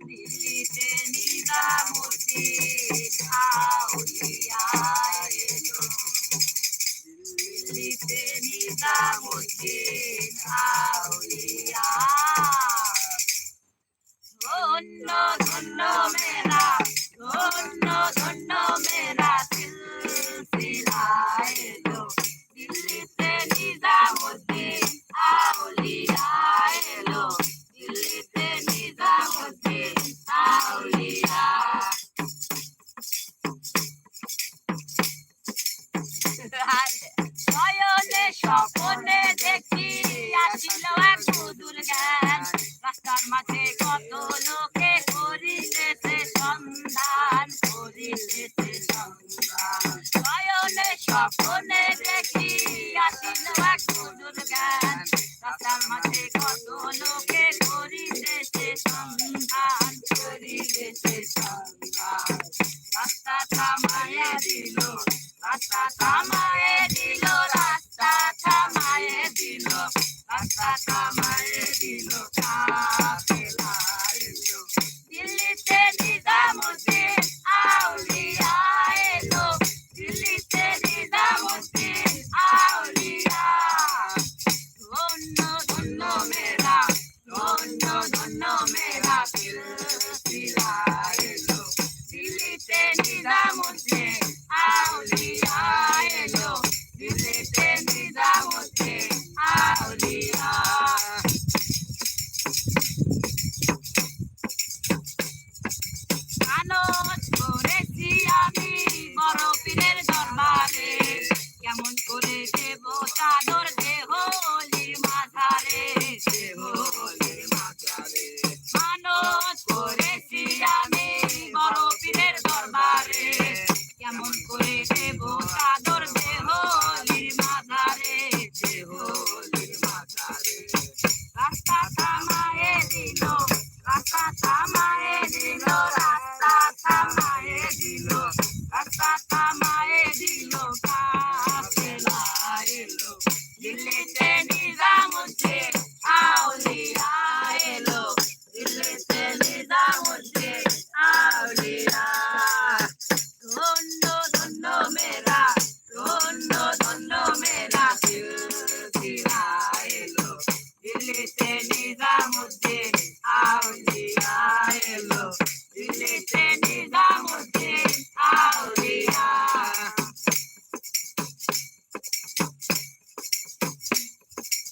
দিল্লিতে নিজামুদ্দিন আউলিয়া এলো, দিল্লিতে নিজামুদ্দিন আউলিয়া। ধন্য ধন্য মেরা, ধন্য ধন্য মেরা সিলসিলা এলো, দিল্লিতে নিজামুদ্দিন আউলিয়া এলো, দিল্লিতে নিজামুদ্দিন আউলিয়া। নয়নে স্বপনে দেখি আসিল এক মধুর জ্ঞান, রাস্তার মাঝে কত লোকে করিতেছে সন্ধান, করিতেছে সন্ধান। নয়নে স্বপনে দেখি আসিল এক মধুর জ্ঞান, রাস্তার মাঝে কত লোকে করিতেছে সন্ধান, করিতেছে সন্ধান। রাস্তা থামাইয়া দিল, রাস্তা থামায়ে দিল, রাস্তা থামায়ে দিল, রাস্তা থামায়ে